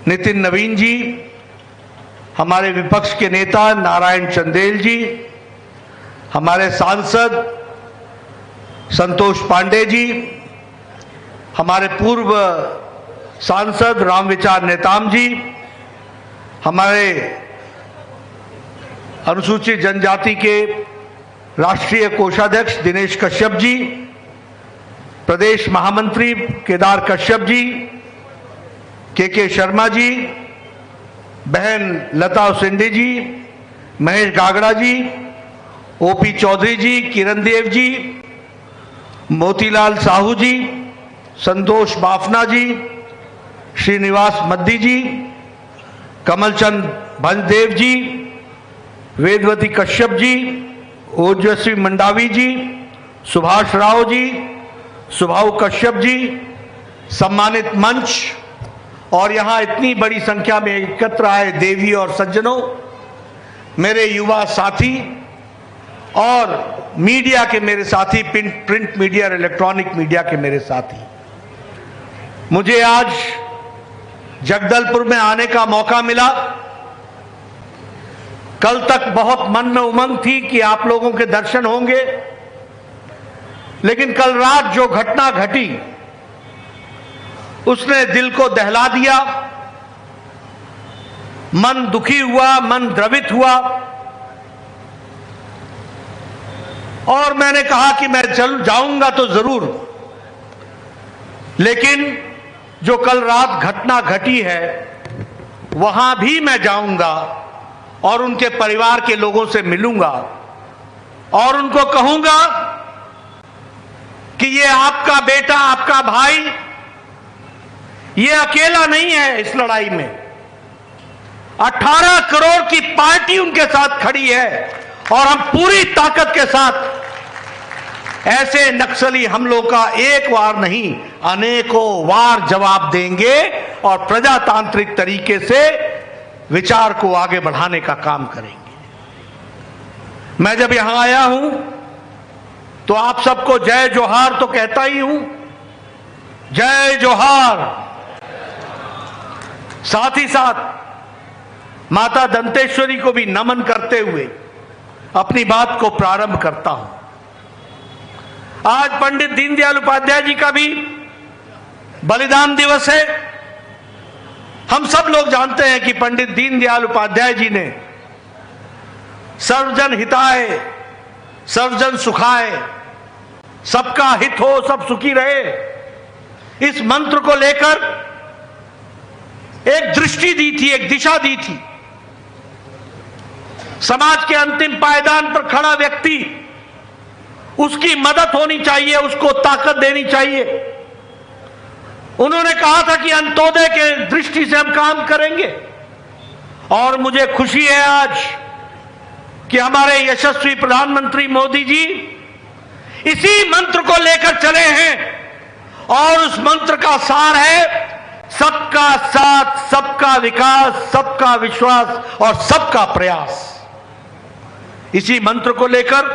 नितिन नवीन जी, हमारे विपक्ष के नेता नारायण चंदेल जी, हमारे सांसद संतोष पांडे जी, हमारे पूर्व सांसद रामविचार नेताम जी, हमारे अनुसूचित जनजाति के राष्ट्रीय कोषाध्यक्ष दिनेश कश्यप जी, प्रदेश महामंत्री केदार कश्यप जी, के शर्मा जी, बहन लता उसेंडे जी, महेश गागड़ा जी, ओपी चौधरी जी, किरण देव जी, मोतीलाल साहू जी, संतोष बाफना जी, श्रीनिवास मद्दी जी, कमलचंद भंजदेव जी, वेदवती कश्यप जी, ओजस्वी मंडावी जी, सुभाष राव जी, सुभाऊ कश्यप जी, सम्मानित मंच और यहां इतनी बड़ी संख्या में एकत्र आए देवी और सज्जनों, मेरे युवा साथी और मीडिया के मेरे साथी, प्रिंट मीडिया और इलेक्ट्रॉनिक मीडिया के मेरे साथी, मुझे आज जगदलपुर में आने का मौका मिला। कल तक बहुत मन में उमंग थी कि आप लोगों के दर्शन होंगे, लेकिन कल रात जो घटना घटी उसने दिल को दहला दिया, मन दुखी हुआ, मन द्रवित हुआ और मैंने कहा कि मैं चल जाऊंगा तो जरूर, लेकिन जो कल रात घटना घटी है वहां भी मैं जाऊंगा और उनके परिवार के लोगों से मिलूंगा और उनको कहूंगा कि ये आपका बेटा, आपका भाई, ये अकेला नहीं है इस लड़ाई में। 18 करोड़ की पार्टी उनके साथ खड़ी है और हम पूरी ताकत के साथ ऐसे नक्सली हमलों का एक वार नहीं अनेकों वार जवाब देंगे और प्रजातांत्रिक तरीके से विचार को आगे बढ़ाने का काम करेंगे। मैं जब यहां आया हूं तो आप सबको जय जोहार तो कहता ही हूं, जय जोहार। साथ ही साथ माता दंतेश्वरी को भी नमन करते हुए अपनी बात को प्रारंभ करता हूं। आज पंडित दीनदयाल उपाध्याय जी का भी बलिदान दिवस है। हम सब लोग जानते हैं कि पंडित दीनदयाल उपाध्याय जी ने सर्वजन हिताय सर्वजन सुखाय, सबका हित हो सब सुखी रहे, इस मंत्र को लेकर एक दृष्टि दी थी, एक दिशा दी थी। समाज के अंतिम पायदान पर खड़ा व्यक्ति, उसकी मदद होनी चाहिए, उसको ताकत देनी चाहिए। उन्होंने कहा था कि अंत्योदय के दृष्टि से हम काम करेंगे और मुझे खुशी है आज कि हमारे यशस्वी प्रधानमंत्री मोदी जी इसी मंत्र को लेकर चले हैं और उस मंत्र का सार है सबका साथ, सबका विकास, सबका विश्वास और सबका प्रयास। इसी मंत्र को लेकर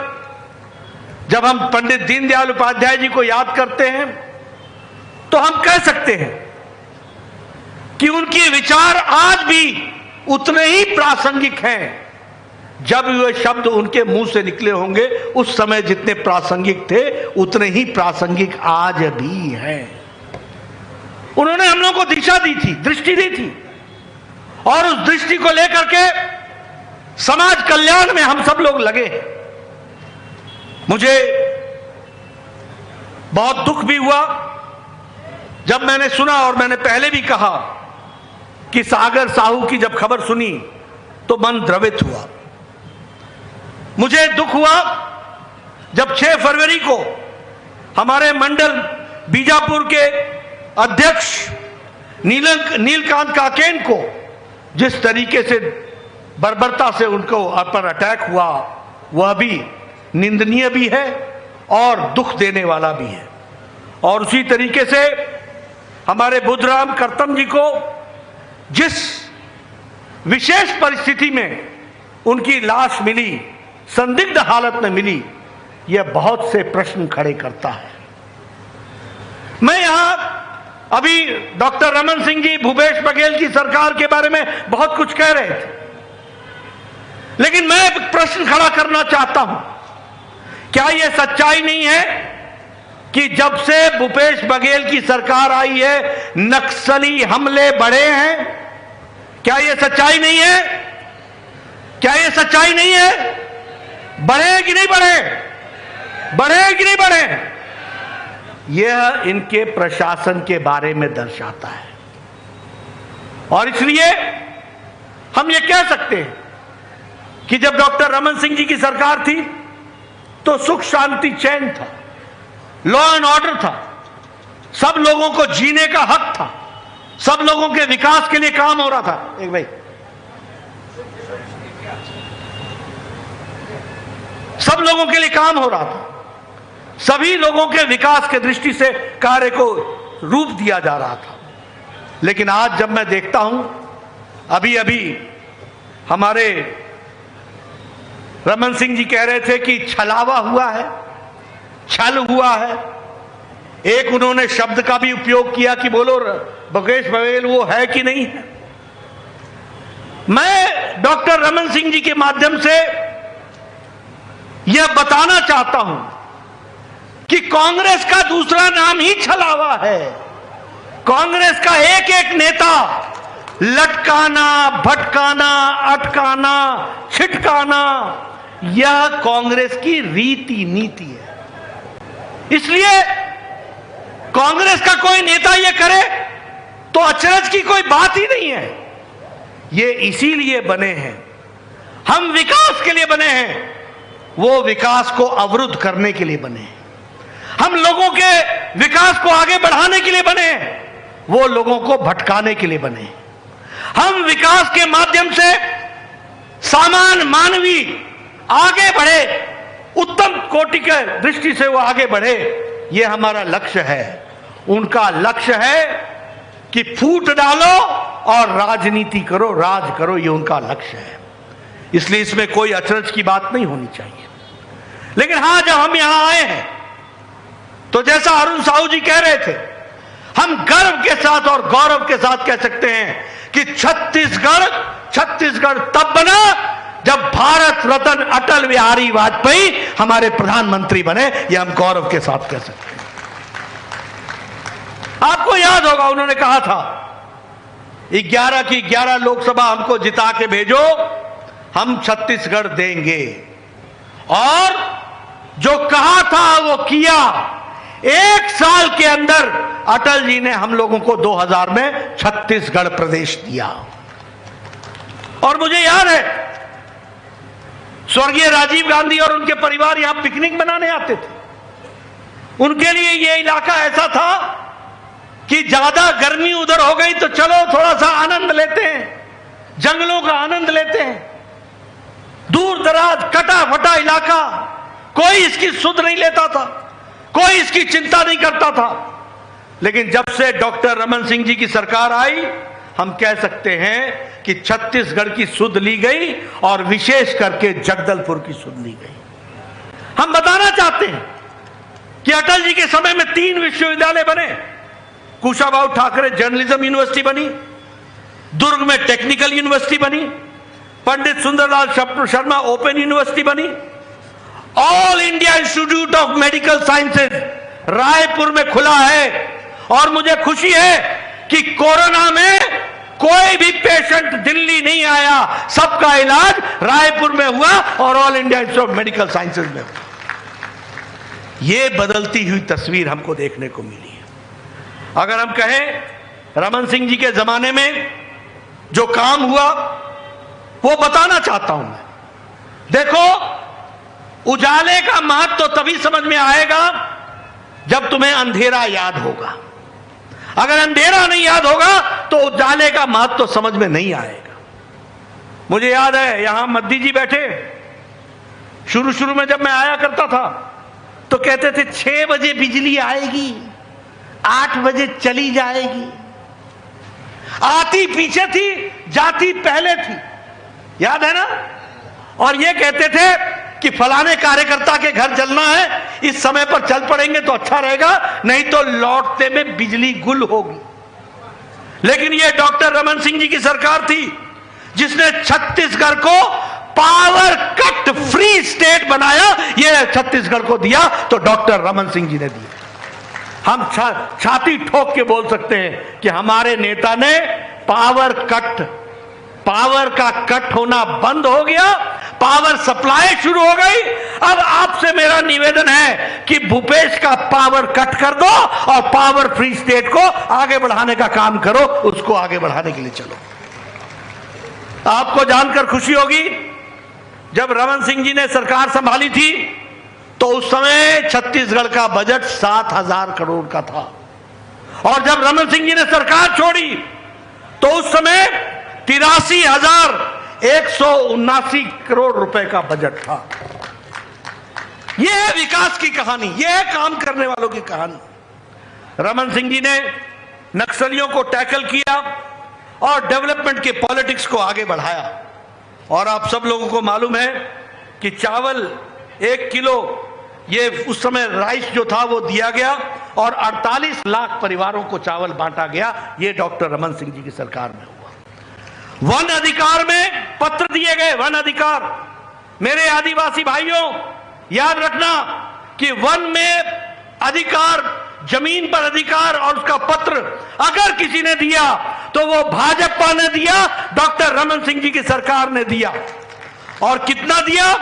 जब हम पंडित दीनदयाल उपाध्याय जी को याद करते हैं तो हम कह सकते हैं कि उनके विचार आज भी उतने ही प्रासंगिक हैं जब वे शब्द उनके मुंह से निकले होंगे उस समय जितने प्रासंगिक थे उतने ही प्रासंगिक आज भी हैं। उन्होंने हम लोगों को दिशा दी थी, दृष्टि दी थी और उस दृष्टि को लेकर के समाज कल्याण में हम सब लोग लगे हैं। मुझे बहुत दुख भी हुआ जब मैंने सुना, और मैंने पहले भी कहा कि सागर साहू की जब खबर सुनी तो मन द्रवित हुआ। मुझे दुख हुआ जब 6 फरवरी को हमारे मंडल बीजापुर के अध्यक्ष नीलकांत काकेन को जिस तरीके से बर्बरता से उनको पर अटैक हुआ वह भी निंदनीय भी है और दुख देने वाला भी है। और उसी तरीके से हमारे बुद्धराम करतम जी को जिस विशेष परिस्थिति में उनकी लाश मिली, संदिग्ध हालत में मिली, यह बहुत से प्रश्न खड़े करता है। मैं यहां अभी डॉक्टर रमन सिंह जी भूपेश बघेल की सरकार के बारे में बहुत कुछ कह रहे थे, लेकिन मैं एक प्रश्न खड़ा करना चाहता हूं, क्या यह सच्चाई नहीं है कि जब से भूपेश बघेल की सरकार आई है नक्सली हमले बढ़े हैं? क्या यह सच्चाई नहीं है? क्या यह सच्चाई नहीं है? बढ़े कि नहीं बढ़े? बढ़े कि नहीं बढ़े? यह इनके प्रशासन के बारे में दर्शाता है। और इसलिए हम यह कह सकते हैं कि जब डॉक्टर रमन सिंह जी की सरकार थी तो सुख शांति चैन था, लॉ एंड ऑर्डर था, सब लोगों को जीने का हक था, सब लोगों के विकास के लिए काम हो रहा था। एक भाई, सब लोगों के लिए काम हो रहा था, सभी लोगों के विकास के दृष्टि से कार्य को रूप दिया जा रहा था। लेकिन आज जब मैं देखता हूं, अभी अभी हमारे रमन सिंह जी कह रहे थे कि छलावा हुआ है, छल हुआ है। एक उन्होंने शब्द का भी उपयोग किया कि बोलो भूपेश बघेल वो है कि नहीं है। मैं डॉक्टर रमन सिंह जी के माध्यम से यह बताना चाहता हूं कि कांग्रेस का दूसरा नाम ही छलावा है। कांग्रेस का एक एक नेता लटकाना, भटकाना, अटकाना, छिटकाना, यह कांग्रेस की रीति नीति है। इसलिए कांग्रेस का कोई नेता यह करे तो अचरज की कोई बात ही नहीं है। ये इसीलिए बने हैं, हम विकास के लिए बने हैं, वो विकास को अवरुद्ध करने के लिए बने हैं। हम लोगों के विकास को आगे बढ़ाने के लिए बने हैं, वो लोगों को भटकाने के लिए बने हैं। हम विकास के माध्यम से सामान्य मानवी आगे बढ़े, उत्तम कोटि के दृष्टि से वो आगे बढ़े, ये हमारा लक्ष्य है। उनका लक्ष्य है कि फूट डालो और राजनीति करो, राज करो, ये उनका लक्ष्य है। इसलिए इसमें कोई अचरज की बात नहीं होनी चाहिए। लेकिन हां, जब हम यहां आए हैं तो जैसा अरुण साहू जी कह रहे थे, हम गर्व के साथ और गौरव के साथ कह सकते हैं कि छत्तीसगढ़ तब बना जब भारत रत्न अटल बिहारी वाजपेयी हमारे प्रधानमंत्री बने। यह हम गौरव के साथ कह सकते हैं। आपको याद होगा उन्होंने कहा था 11 की 11 लोकसभा हमको जिता के भेजो, हम छत्तीसगढ़ देंगे। और जो कहा था वो किया। 1 साल के अंदर अटल जी ने हम लोगों को 2000 में छत्तीसगढ़ प्रदेश दिया। और मुझे याद है स्वर्गीय राजीव गांधी और उनके परिवार यहां पिकनिक मनाने आते थे। उनके लिए यह इलाका ऐसा था कि ज्यादा गर्मी उधर हो गई तो चलो थोड़ा सा आनंद लेते हैं, जंगलों का आनंद लेते हैं। दूर दराज कटा फटा इलाका, कोई इसकी सुध नहीं लेता था, कोई इसकी चिंता नहीं करता था। लेकिन जब से डॉक्टर रमन सिंह जी की सरकार आई, हम कह सकते हैं कि छत्तीसगढ़ की सुध ली गई और विशेष करके जगदलपुर की सुध ली गई। हम बताना चाहते हैं कि अटल जी के समय में 3 विश्वविद्यालय बने। कुशाभाऊ ठाकरे जर्नलिज्म यूनिवर्सिटी बनी, दुर्ग में टेक्निकल यूनिवर्सिटी बनी, पंडित सुंदरलाल शर्मा ओपन यूनिवर्सिटी बनी, all India institute of medical sciences Raipur में खुला है। और मुझे खुशी है कि कोरोना में कोई भी पेशेंट दिल्ली नहीं आया, सबका इलाज रायपुर में हुआ और all India institute of medical sciences में हुआ। यह बदलती हुई तस्वीर हमको देखने को मिली है। अगर हम कहें रमन सिंह जी के जमाने में जो काम हुआ वो बताना चाहता हूं मैं। देखो, उजाले का महत्व तो तभी समझ में आएगा जब तुम्हें अंधेरा याद होगा। अगर अंधेरा नहीं याद होगा तो उजाले का महत्व तो समझ में नहीं आएगा। मुझे याद है यहां मद्दी जी बैठे, शुरू में जब मैं आया करता था तो कहते थे 6 बजे बिजली आएगी, 8 बजे चली जाएगी। आती पीछे थी, जाती पहले थी, याद है ना। और ये कहते थे कि फलाने कार्यकर्ता के घर चलना है, इस समय पर चल पड़ेंगे तो अच्छा रहेगा, नहीं तो लौटते में बिजली गुल होगी। लेकिन यह डॉक्टर रमन सिंह जी की सरकार थी जिसने छत्तीसगढ़ को पावर कट फ्री स्टेट बनाया। यह छत्तीसगढ़ को दिया तो डॉक्टर रमन सिंह जी ने दिया। हम छाती ठोक के बोल सकते हैं कि हमारे नेता ने पावर का कट होना बंद हो गया, पावर सप्लाई शुरू हो गई। अब आपसे मेरा निवेदन है कि भूपेश का पावर कट कर दो और पावर फ्री स्टेट को आगे बढ़ाने का काम करो, उसको आगे बढ़ाने के लिए चलो। आपको जानकर खुशी होगी, जब रमन सिंह जी ने सरकार संभाली थी तो उस समय छत्तीसगढ़ का बजट 7,000 करोड़ का था, और जब रमन सिंह जी ने सरकार छोड़ी तो उस समय 83,179 करोड़ रुपए का बजट था। यह है विकास की कहानी, यह है काम करने वालों की कहानी। रमन सिंह जी ने नक्सलियों को टैकल किया और डेवलपमेंट के पॉलिटिक्स को आगे बढ़ाया। और आप सब लोगों को मालूम है कि चावल 1 किलो, ये उस समय राइस जो था वो दिया गया और 48 लाख परिवारों को चावल बांटा गया। ये डॉक्टर रमन सिंह जी की सरकार में हुआ। वन अधिकार में पत्र दिए गए, वन अधिकार। मेरे आदिवासी भाइयों, याद रखना कि वन में अधिकार, जमीन पर अधिकार और उसका पत्र अगर किसी ने दिया तो वो भाजपा ने दिया, डॉक्टर रमन सिंह जी की सरकार ने दिया। और कितना दिया?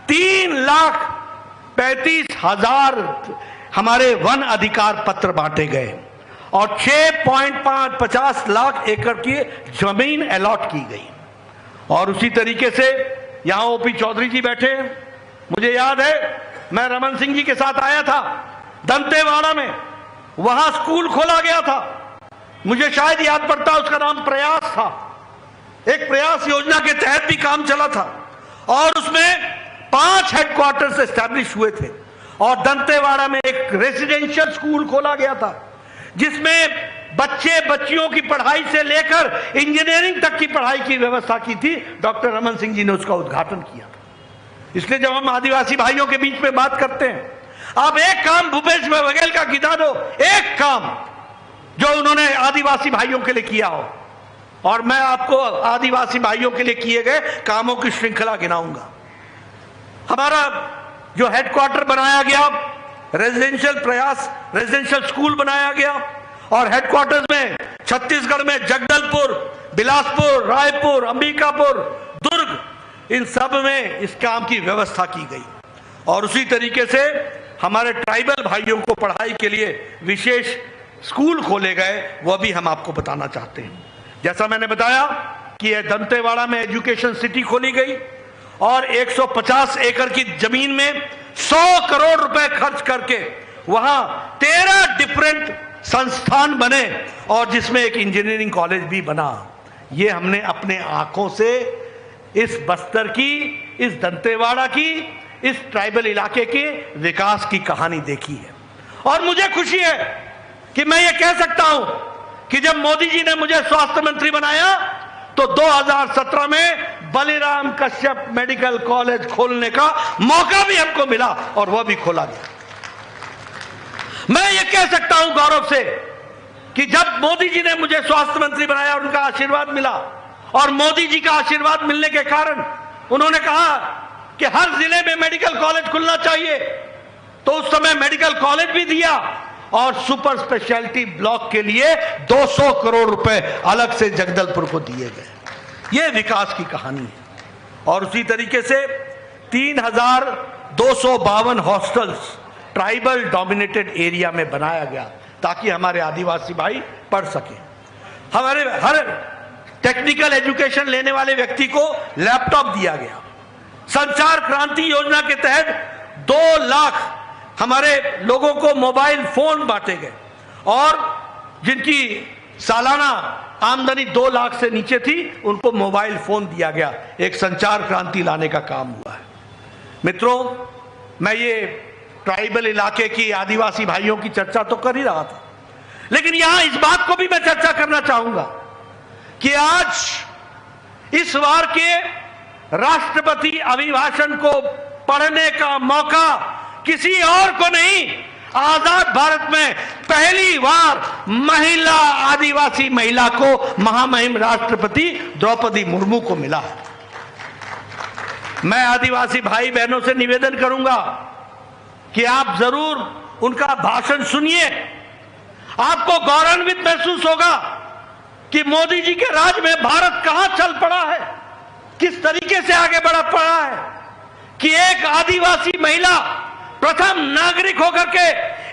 3,35,000 हमारे वन अधिकार पत्र बांटे गए और 6.50 लाख एकड़ की जमीन अलॉट की गई। और उसी तरीके से यहां ओपी चौधरी जी बैठे हैं। मुझे याद है, मैं रमन सिंह जी के साथ आया था दंतेवाड़ा में, वहां स्कूल खोला गया था। मुझे शायद याद पड़ता, उसका नाम प्रयास था। एक प्रयास योजना के तहत भी काम चला था और उसमें 5 हेडक्वार्टर्स एस्टैब्लिश हुए थे। और दंतेवाड़ा में एक रेसिडेंशियल स्कूल खोला गया था जिसमें बच्चियों की पढ़ाई से लेकर इंजीनियरिंग तक की पढ़ाई की व्यवस्था की थी। डॉक्टर रमन सिंह जी ने उसका उद्घाटन किया था। इसलिए जब हम आदिवासी भाइयों के बीच में बात करते हैं, आप एक काम भूपेश बघेल का गिना दो, एक काम जो उन्होंने आदिवासी भाइयों के लिए किया हो, और मैं आपको आदिवासी भाइयों के लिए किए गए कामों की श्रृंखला गिनाऊंगा। हमारा जो हेडक्वार्टर बनाया गया, रेजिडेंशियल स्कूल बनाया गया, और हेडक्वार्टर्स में छत्तीसगढ़ में जगदलपुर, बिलासपुर, रायपुर, अंबिकापुर, दुर्ग, इन सब में इस काम की व्यवस्था की गई। और उसी तरीके से हमारे ट्राइबल भाइयों को पढ़ाई के लिए विशेष स्कूल खोले गए, वह भी हम आपको बताना चाहते हैं। जैसा मैंने बताया कि यह दंतेवाड़ा में एजुकेशन सिटी खोली गई और 150 एकड़ की जमीन में 100 करोड़ रुपए खर्च करके वहां 13 डिफरेंट संस्थान बने और जिसमें एक इंजीनियरिंग कॉलेज भी बना। ये हमने अपने आंखों से इस बस्तर की, इस दंतेवाड़ा की, इस ट्राइबल इलाके के विकास की कहानी देखी है। और मुझे खुशी है कि मैं ये कह सकता हूं कि जब मोदी जी ने मुझे स्वास्थ्य मंत्री बनाया तो 2017 में बलिराम कश्यप मेडिकल कॉलेज खोलने का मौका भी हमको मिला और वह भी खोला गया। मैं ये कह सकता हूं गौरव से कि जब मोदी जी ने मुझे स्वास्थ्य मंत्री बनाया, उनका आशीर्वाद मिला, और मोदी जी का आशीर्वाद मिलने के कारण उन्होंने कहा कि हर जिले में मेडिकल कॉलेज खुलना चाहिए, तो उस समय मेडिकल कॉलेज भी दिया और सुपर स्पेशलिटी ब्लॉक के लिए 200 करोड़ रुपए अलग से जगदलपुर को दिए गए। यह विकास की कहानी है। और उसी तरीके से 3,252 हॉस्टल्स ट्राइबल डोमिनेटेड एरिया में बनाया गया ताकि हमारे आदिवासी भाई पढ़ सके। हमारे हर टेक्निकल एजुकेशन लेने वाले व्यक्ति को लैपटॉप दिया गया। संचार क्रांति योजना के तहत 2 लाख हमारे लोगों को मोबाइल फोन बांटे गए और जिनकी सालाना आमदनी 2 लाख से नीचे थी उनको मोबाइल फोन दिया गया। एक संचार क्रांति लाने का काम हुआ है। मित्रों, मैं ये ट्राइबल इलाके की आदिवासी भाइयों की चर्चा तो कर ही रहा था, लेकिन यहां इस बात को भी मैं चर्चा करना चाहूंगा कि आज इस बार के राष्ट्रपति अभिभाषण को पढ़ने का मौका किसी और को नहीं, आजाद भारत में पहली बार महिला, आदिवासी महिला को महामहिम राष्ट्रपति द्रौपदी मुर्मू को मिला है। मैं आदिवासी भाई बहनों से निवेदन करूंगा कि आप जरूर उनका भाषण सुनिए। आपको गौरवान्वित महसूस होगा कि मोदी जी के राज में भारत कहां चल पड़ा है, किस तरीके से आगे बढ़ पड़ा है कि एक आदिवासी महिला प्रथम नागरिक होकर के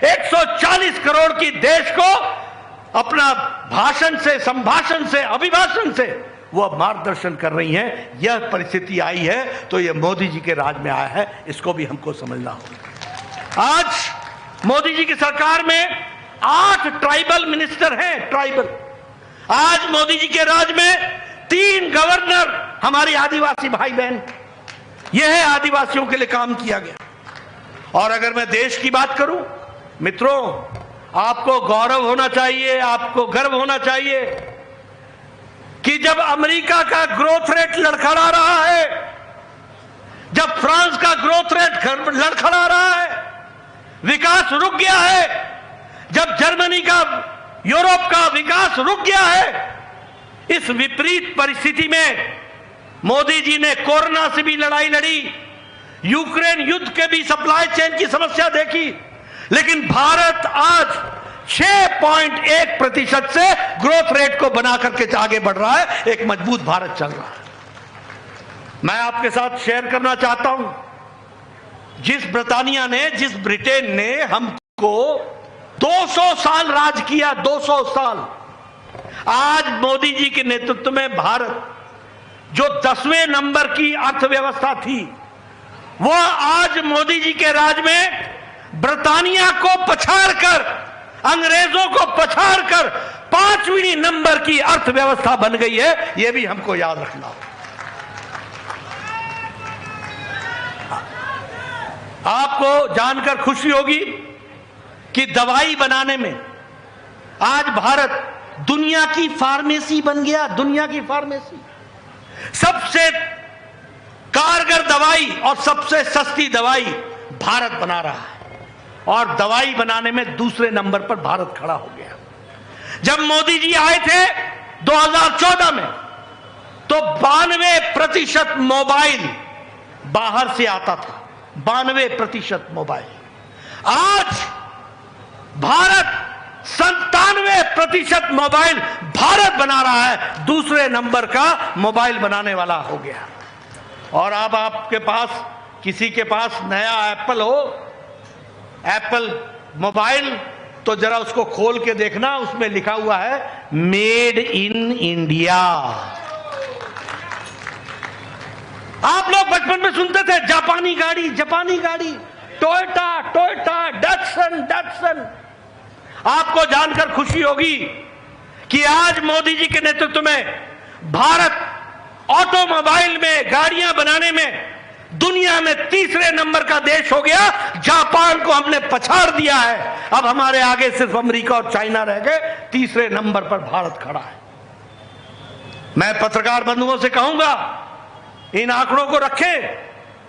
140 करोड़ की देश को अपना भाषण से, संभाषण से, अभिभाषण से वो मार्गदर्शन कर रही हैं। यह परिस्थिति आई है तो यह मोदी जी के राज में आया है, इसको भी हमको समझना होगा। आज मोदी जी की सरकार में 8 ट्राइबल मिनिस्टर हैं, ट्राइबल। आज मोदी जी के राज में 3 गवर्नर हमारी आदिवासी भाई बहन। यह है आदिवासियों के लिए काम किया गया। और अगर मैं देश की बात करूं, मित्रों, आपको गौरव होना चाहिए, आपको गर्व होना चाहिए कि जब अमेरिका का ग्रोथ रेट लड़खड़ा रहा है, जब फ्रांस का ग्रोथ रेट लड़खड़ा रहा है, विकास रुक गया है, जब जर्मनी का, यूरोप का विकास रुक गया है, इस विपरीत परिस्थिति में मोदी जी ने कोरोना से भी लड़ाई लड़ी, यूक्रेन युद्ध के भी सप्लाई चेन की समस्या देखी, लेकिन भारत आज 6.1% से ग्रोथ रेट को बना करके आगे बढ़ रहा है। एक मजबूत भारत चल रहा है। मैं आपके साथ शेयर करना चाहता हूं, जिस ब्रिटानिया ने, जिस ब्रिटेन ने हमको 200 साल राज किया, 200 साल, आज मोदी जी के नेतृत्व में भारत जो 10वें नंबर की अर्थव्यवस्था थी, वो आज मोदी जी के राज में ब्रिटानिया को पछाड़कर, अंग्रेजों को पछाड़कर 5वीं नंबर की अर्थव्यवस्था बन गई है। यह भी हमको याद रखना होगा। आपको जानकर खुशी होगी कि दवाई बनाने में आज भारत दुनिया की फार्मेसी बन गया। दुनिया की फार्मेसी, सबसे कारगर दवाई और सबसे सस्ती दवाई भारत बना रहा है, और दवाई बनाने में दूसरे नंबर पर भारत खड़ा हो गया। जब मोदी जी आए थे 2014 में, तो 92% मोबाइल बाहर से आता था, 92% मोबाइल। आज भारत 97% मोबाइल भारत बना रहा है, दूसरे नंबर का मोबाइल बनाने वाला हो गया। और अब आपके पास, किसी के पास नया एप्पल हो, एप्पल मोबाइल, तो जरा उसको खोल के देखना, उसमें लिखा हुआ है मेड इन इंडिया। आप लोग बचपन में सुनते थे जापानी गाड़ी, जापानी गाड़ी, टोयोटा, टोयोटा, डटसन। आपको जानकर खुशी होगी कि आज मोदी जी के नेतृत्व में भारत ऑटोमोबाइल में, गाड़ियां बनाने में दुनिया में तीसरे नंबर का देश हो गया। जापान को हमने पछाड़ दिया है। अब हमारे आगे सिर्फ अमेरिका और चाइना रह गए, तीसरे नंबर पर भारत खड़ा है। मैं पत्रकार बंधुओं से कहूंगा, इन आंकड़ों को रखें,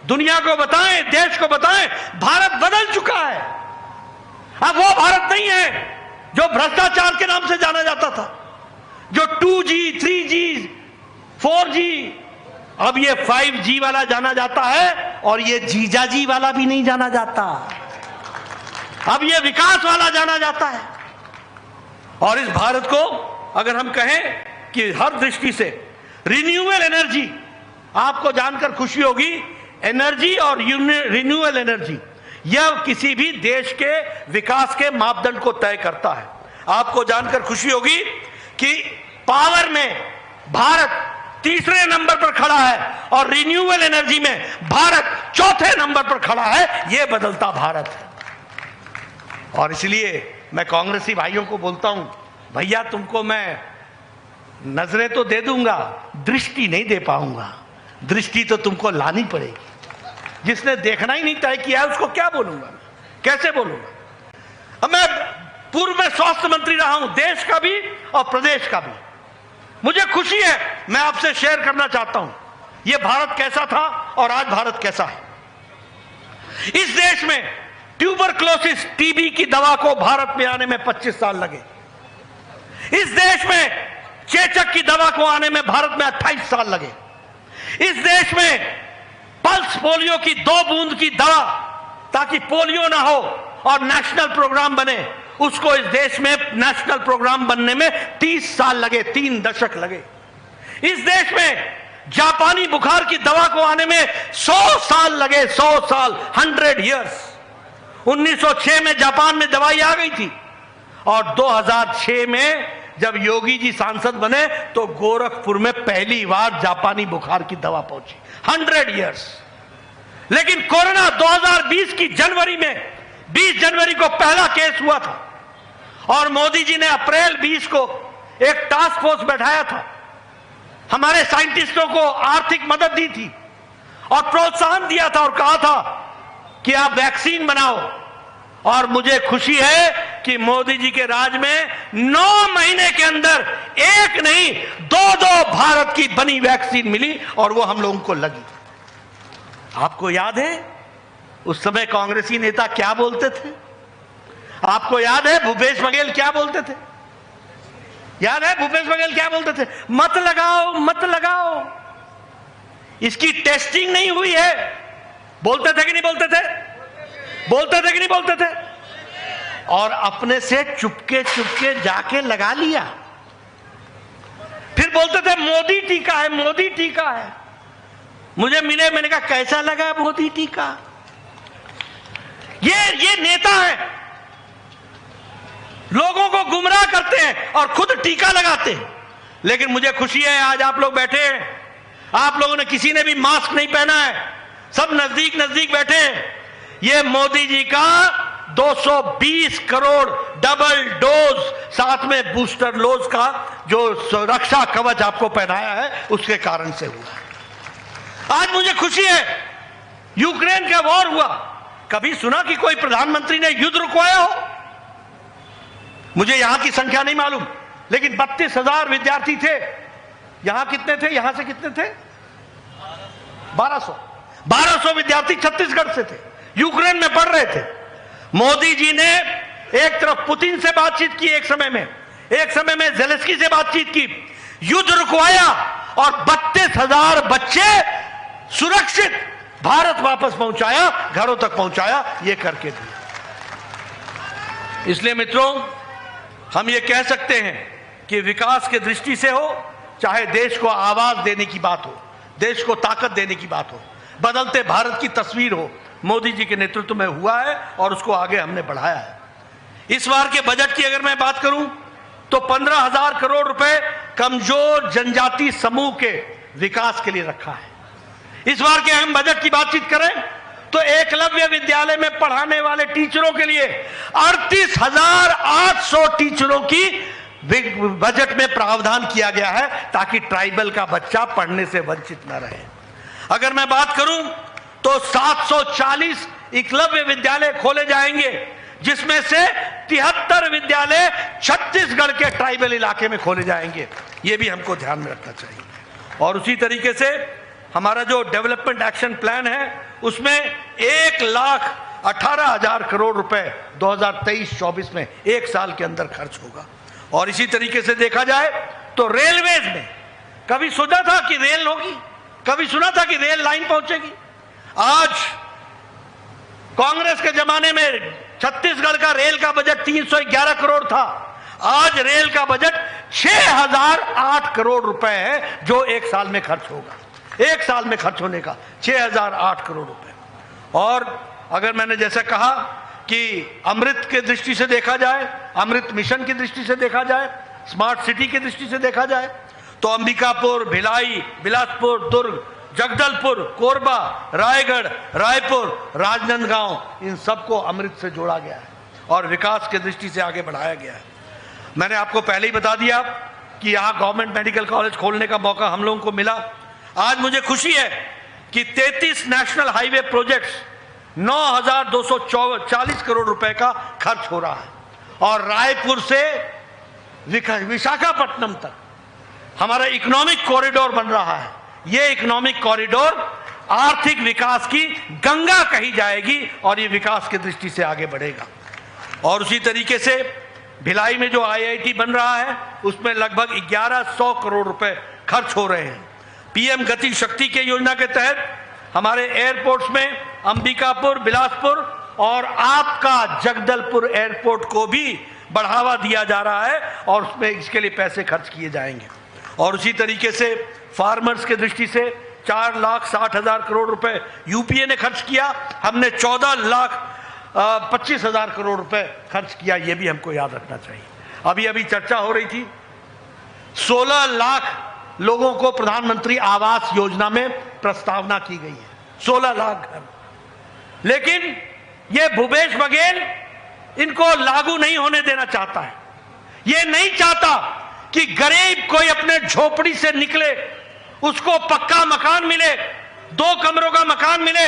दुनिया को बताएं, देश को बताएं, भारत बदल चुका है। अब वो भारत नहीं है जो भ्रष्टाचार के नाम से जाना जाता था, जो 2G, 3G, 4G, अब ये 5G वाला जाना जाता है, और ये जीजाजी वाला भी नहीं जाना जाता, अब ये विकास वाला जाना जाता है। और इस भारत को अगर हम कहें कि हर दृष्टि से रिन्यूएबल एनर्जी, आपको जानकर खुशी होगी, एनर्जी और रिन्यूएबल एनर्जी, यह किसी भी देश के विकास के मापदंड को तय करता है। आपको जानकर खुशी होगी कि पावर में भारत तीसरे नंबर पर खड़ा है, और रिन्यूएबल एनर्जी में भारत चौथे नंबर पर खड़ा है। यह बदलता भारत है। और इसलिए मैं कांग्रेसी भाइयों को बोलता हूं, भैया तुमको मैं नजरें तो दे दूंगा, दृष्टि नहीं दे पाऊंगा। दृष्टि तो तुमको लानी पड़ेगी। जिसने देखना ही नहीं तय किया है उसको क्या बोलूंगा, कैसे बोलूंगा। अब मैं पूर्व में स्वास्थ्य मंत्री रहा हूं, देश का भी और प्रदेश का भी। मुझे खुशी है, मैं आपसे शेयर करना चाहता हूं यह भारत कैसा था और आज भारत कैसा है। इस देश में ट्यूबरक्लोसिस टीबी की दवा को भारत में आने में 25 साल लगे। इस देश में चेचक की दवा को आने में भारत में 28 साल लगे। इस देश में पल्स पोलियो की 2 बूंद की दवा ताकि पोलियो ना हो और नेशनल प्रोग्राम बने, उसको इस देश में नेशनल प्रोग्राम बनने में 30 साल लगे, 3 दशक लगे। इस देश में जापानी बुखार की दवा को आने में 100 साल लगे, 100 साल, 100 इयर्स। 1906 में जापान में दवाई आ गई थी और 2006 में जब योगी जी सांसद बने तो गोरखपुर में पहली बार जापानी बुखार की दवा पहुंची। 100 इयर्स। लेकिन कोरोना 2020 की जनवरी में 20 जनवरी को पहला केस हुआ था और मोदी जी ने अप्रैल 20 को एक टास्क फोर्स बैठाया था, हमारे साइंटिस्टों को आर्थिक मदद दी थी और प्रोत्साहन दिया था और कहा था कि आप वैक्सीन बनाओ। और मुझे खुशी है कि मोदी जी के राज में 9 महीने के अंदर एक नहीं 2 भारत की बनी वैक्सीन मिली और वो हम लोगों को लगी। आपको याद है उस समय कांग्रेसी नेता क्या बोलते थे? आपको याद है भूपेश बघेल क्या बोलते थे? याद है भूपेश बघेल क्या बोलते थे? मत लगाओ, मत लगाओ, इसकी टेस्टिंग नहीं हुई है। बोलते थे कि नहीं बोलते थे? बोलते थे कि नहीं बोलते थे? और अपने से चुपके चुपके जाके लगा लिया। फिर बोलते थे मोदी टीका है, मोदी टीका है। मुझे मिले, मैंने कहा कैसा लगा मोदी टीका? ये नेता है, लोगों को गुमराह करते हैं और खुद टीका लगाते हैं। लेकिन मुझे खुशी है आज आप लोग बैठे हैं, आप लोगों ने किसी ने भी मास्क नहीं पहना है, सब नजदीक नजदीक बैठे हैं। ये मोदी जी का 220 करोड़ डबल डोज साथ में बूस्टर डोज का जो सुरक्षा कवच आपको पहनाया है उसके कारण से हुआ। आज मुझे खुशी है यूक्रेन का वॉर हुआ, कभी सुना कि कोई प्रधानमंत्री ने युद्ध रुकवाया हो? मुझे यहां की संख्या नहीं मालूम, लेकिन 32,000 विद्यार्थी थे। यहां कितने थे? यहां से कितने थे? 1200 विद्यार्थी छत्तीसगढ़ से थे, यूक्रेन में पढ़ रहे थे। मोदी जी ने एक तरफ पुतिन से बातचीत की, एक समय में ज़ेलेंस्की से बातचीत की, युद्ध रुकवाया और 32,000 बच्चे सुरक्षित भारत वापस पहुंचाया, घरों तक पहुंचाया, ये करके दिया। इसलिए मित्रों, हम ये कह सकते हैं कि विकास के दृष्टि से हो, चाहे देश को आवाज देने की बात हो, देश को ताकत देने की बात हो, बदलते भारत की तस्वीर हो, मोदी जी के नेतृत्व में हुआ है और उसको आगे हमने बढ़ाया है। इस बार के बजट की अगर मैं बात करूं तो 15,000 करोड़ रुपए कमजोर जनजाति समूह के विकास के लिए रखा है। इस बार के हम बजट की बातचीत करें तो एकलव्य विद्यालय में पढ़ाने वाले टीचरों के लिए 38,800 टीचरों की बजट में प्रावधान किया गया है ताकि ट्राइबल का बच्चा पढ़ने से वंचित न रहे। अगर मैं बात करूं तो 740 एकलव्य विद्यालय खोले जाएंगे, जिसमें से 73 विद्यालय छत्तीसगढ़ के ट्राइबल इलाके में खोले जाएंगे। ये भी हमको ध्यान में रखना चाहिए। और उसी तरीके से हमारा जो डेवलपमेंट एक्शन प्लान है उसमें 1,18,000 करोड़ रुपए 2023-24 में एक साल के अंदर खर्च होगा। और इसी तरीके से देखा जाए तो रेलवेज में कभी सोचा था कि रेल होगी, कभी सुना था कि रेल लाइन पहुंचेगी? आज कांग्रेस के जमाने में छत्तीसगढ़ का रेल का बजट 311 करोड़ था, आज रेल का बजट 6,008 करोड़ रुपए है जो एक साल में खर्च होगा। एक साल में खर्च होने का 6,008 करोड़ रुपए। और अगर मैंने जैसा कहा कि अमृत के दृष्टि से देखा जाए, अमृत मिशन की दृष्टि से देखा जाए, स्मार्ट सिटी की दृष्टि से देखा जाए तो अंबिकापुर, भिलाई, बिलासपुर, दुर्ग, जगदलपुर, कोरबा, रायगढ़, रायपुर, राजनांदगांव, इन सबको अमृत से जोड़ा गया है और विकास के दृष्टि से आगे बढ़ाया गया है। मैंने आपको पहले ही बता दिया कि यहाँ गवर्नमेंट मेडिकल कॉलेज खोलने का मौका हम लोगों को मिला। आज मुझे खुशी है कि 33 नेशनल हाईवे प्रोजेक्ट्स 9,240 करोड़ रुपए का खर्च हो रहा है और रायपुर से विशाखापट्टनम तक हमारा इकोनॉमिक कॉरिडोर बन रहा है। ये इकोनॉमिक कॉरिडोर आर्थिक विकास की गंगा कही जाएगी और ये विकास की दृष्टि से आगे बढ़ेगा। और उसी तरीके से भिलाई में जो IIT बन रहा है उसमें लगभग 1100 करोड़ रुपए खर्च हो रहे हैं। PM गति शक्ति के योजना के तहत हमारे एयरपोर्ट्स में अंबिकापुर, बिलासपुर और आपका जगदलपुर एयरपोर्ट को भी बढ़ावा दिया जा रहा है और उसमें इसके लिए पैसे खर्च किए जाएंगे। और उसी तरीके से फार्मर्स के दृष्टि से 4,60,000 करोड़ रुपए UPA ने खर्च किया, हमने 14,25,000 करोड़ रुपए खर्च किया, ये भी हमको याद रखना चाहिए। अभी अभी चर्चा हो रही थी 16 लाख लोगों को प्रधानमंत्री आवास योजना में प्रस्तावना की गई है, 16 लाख घर। लेकिन ये भूपेश बघेल इनको लागू नहीं होने देना चाहता है। ये नहीं चाहता कि गरीब कोई अपने झोपड़ी से निकले, उसको पक्का मकान मिले, 2 कमरों का मकान मिले,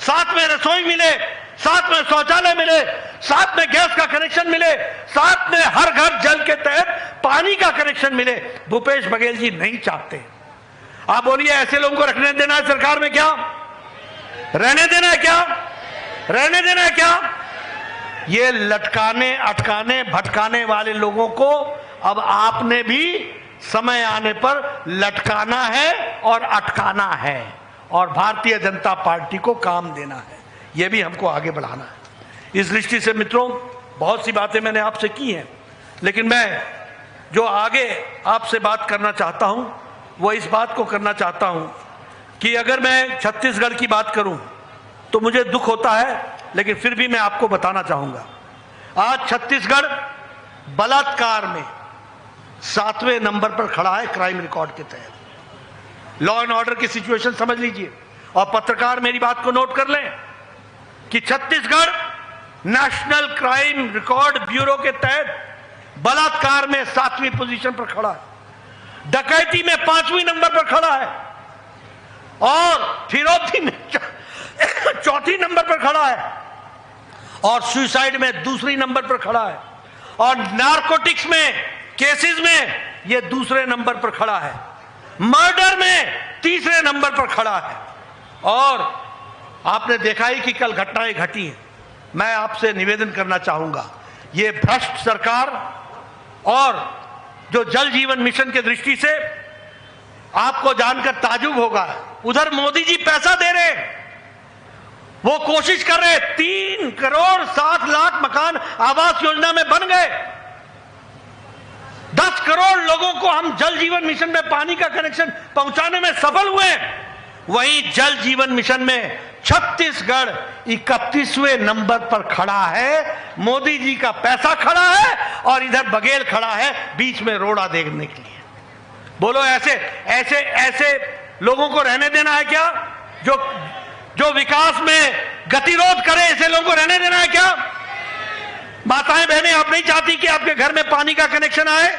साथ में रसोई मिले, साथ में शौचालय मिले, साथ में गैस का कनेक्शन मिले, साथ में हर घर जल के तहत पानी का कनेक्शन मिले। भूपेश बघेल जी नहीं चाहते। आप बोलिए ऐसे लोगों को रखने देना है सरकार में क्या? रहने देना है क्या? रहने देना है क्या? ये लटकाने, अटकाने, भटकाने वाले लोगों को अब आपने भी समय आने पर लटकाना है और अटकाना है और भारतीय जनता पार्टी को काम देना है। यह भी हमको आगे बढ़ाना है। इस दृष्टि से मित्रों, बहुत सी बातें मैंने आपसे की हैं, लेकिन मैं जो आगे आपसे बात करना चाहता हूं वो इस बात को करना चाहता हूं कि अगर मैं छत्तीसगढ़ की बात करूं तो मुझे दुख होता है, लेकिन फिर भी मैं आपको बताना चाहूंगा। आज छत्तीसगढ़ बलात्कार में 7वें नंबर पर खड़ा है क्राइम रिकॉर्ड के तहत। लॉ एंड ऑर्डर की सिचुएशन समझ लीजिए और पत्रकार मेरी बात को नोट कर लें कि Chhattisgarh national crime record bureau के तहत बलात्कार में 7वीं पोजीशन पर खड़ा है, डकैती में 5वीं नंबर पर खड़ा है और फिरौती में 4थी नंबर पर खड़ा है और सुसाइड में 2री नंबर पर खड़ा है और नारकोटिक्स में केसेस में ये 2रे नंबर पर खड़ा है, मर्डर में 3रे नंबर पर खड़ा है। और आपने देखा ही कि कल घटनाएं घटी हैं। मैं आपसे निवेदन करना चाहूंगा, ये भ्रष्ट सरकार और जो जल जीवन मिशन के दृष्टि से आपको जानकर ताजुब होगा, उधर मोदी जी पैसा दे रहे हैं, वो कोशिश कर रहे, 3 करोड़ 7 लाख मकान आवास योजना में बन गए, 10 करोड़ लोगों को हम जल जीवन मिशन में पानी का कनेक्शन पहुंचाने में सफल हुए। वहीं जल जीवन मिशन में छत्तीसगढ़ 31वें नंबर पर खड़ा है। मोदी जी का पैसा खड़ा है और इधर बघेल खड़ा है बीच में रोड़ा देखने के लिए। बोलो ऐसे ऐसे ऐसे लोगों को रहने देना है क्या? जो विकास में गतिरोध करे, ऐसे लोगों को रहने देना है क्या? माताएं बहनें, आप नहीं चाहती कि आपके घर में पानी का कनेक्शन आए?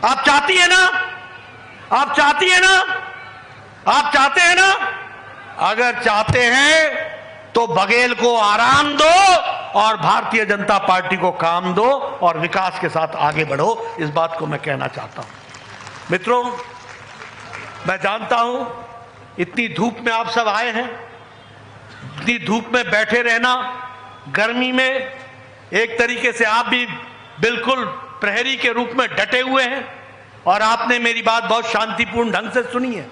आप चाहती है ना? आप चाहती है ना? आप चाहते हैं ना? अगर चाहते हैं तो बघेल को आराम दो और भारतीय जनता पार्टी को काम दो और विकास के साथ आगे बढ़ो। इस बात को मैं कहना चाहता हूं। मित्रों, मैं जानता हूं इतनी धूप में आप सब आए हैं, इतनी धूप में बैठे रहना, गर्मी में एक तरीके से आप भी बिल्कुल प्रहरी के रूप में डटे हुए हैं और आपने मेरी बात बहुत शांतिपूर्ण ढंग से सुनी है।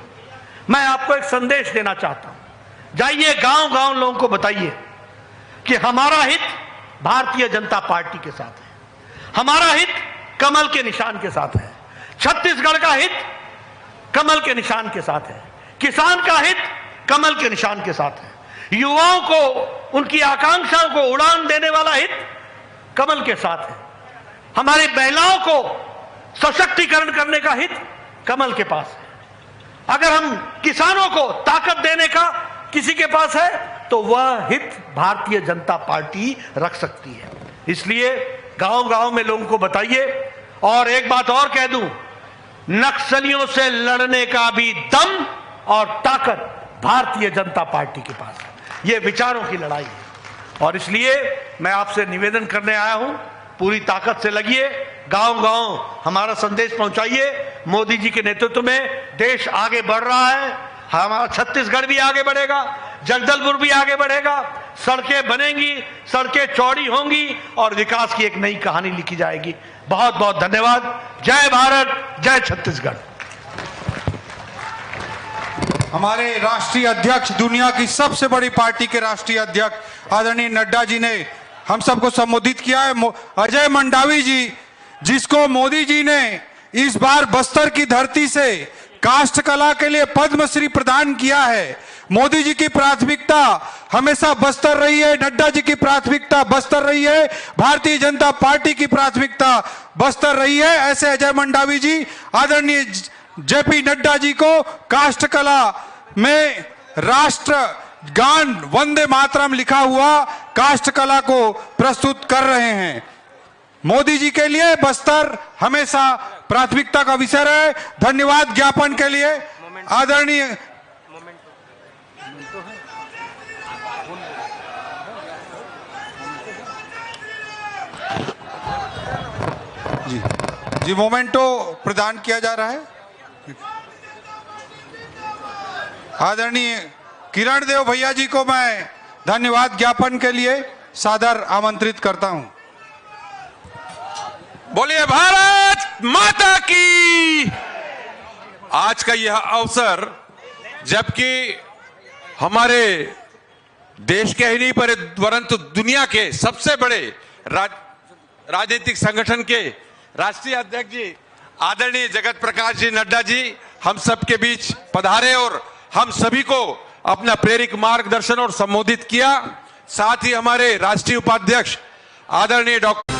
मैं आपको एक संदेश देना चाहता हूं, जाइए गांव-गांव लोगों को बताइए कि हमारा हित भारतीय जनता पार्टी के साथ है, हमारा हित कमल के निशान के साथ है, छत्तीसगढ़ का हित कमल के निशान के साथ है, किसान का हित कमल के निशान के साथ है, युवाओं को उनकी आकांक्षाओं को उड़ान देने वाला हित कमल के साथ है, हमारी महिलाओं को सशक्तिकरण करने का हित कमल के पास है। अगर हम किसानों को ताकत देने का किसी के पास है तो वह हित भारतीय जनता पार्टी रख सकती है। इसलिए गांव-गांव में लोगों को बताइए। और एक बात और कह दूं, नक्सलियों से लड़ने का भी दम और ताकत भारतीय जनता पार्टी के पास है। यह विचारों की लड़ाई है और इसलिए मैं आपसे निवेदन करने आया हूं, पूरी ताकत से लगिए, गांव-गांव हमारा संदेश पहुंचाइए। मोदी जी के नेतृत्व में देश आगे बढ़ रहा है, हमारा छत्तीसगढ़ भी आगे बढ़ेगा, जगदलपुर भी आगे बढ़ेगा, सड़कें बनेंगी, सड़कें चौड़ी होंगी और विकास की एक नई कहानी लिखी जाएगी। बहुत बहुत धन्यवाद। जय भारत, जय छत्तीसगढ़। हमारे राष्ट्रीय अध्यक्ष, दुनिया की सबसे बड़ी पार्टी के राष्ट्रीय अध्यक्ष आदरणीय नड्डा जी ने हम सबको संबोधित किया है। अजय मंडावी जी, जिसको मोदी जी ने इस बार बस्तर की धरती से काष्ठ कला के लिए पद्मश्री प्रदान किया है। मोदी जी की प्राथमिकता हमेशा बस्तर रही है, नड्डा जी की प्राथमिकता बस्तर रही है, भारतीय जनता पार्टी की प्राथमिकता बस्तर रही है। ऐसे अजय मंडावी जी आदरणीय जेपी नड्डा जी को काष्ठ कला में राष्ट्र गान वंदे मातरम लिखा हुआ काष्ठ कला को प्रस्तुत कर रहे हैं। मोदी जी के लिए बस्तर हमेशा प्राथमिकता का विषय है। धन्यवाद ज्ञापन के लिए आदरणीय जी मोमेंटो प्रदान किया जा रहा है। आदरणीय किरण देव भैया जी को मैं धन्यवाद ज्ञापन के लिए सादर आमंत्रित करता हूं। बोलिए भारत माता की। आज का यह अवसर, जबकि हमारे देश के ही नहीं परंतु दुनिया के सबसे बड़े राजनीतिक संगठन के राष्ट्रीय अध्यक्ष जी आदरणीय जगत प्रकाश जी नड्डा जी हम सबके बीच पधारे और हम सभी को अपना प्रेरक मार्गदर्शन और संबोधित किया। साथ ही हमारे राष्ट्रीय उपाध्यक्ष आदरणीय डॉक्टर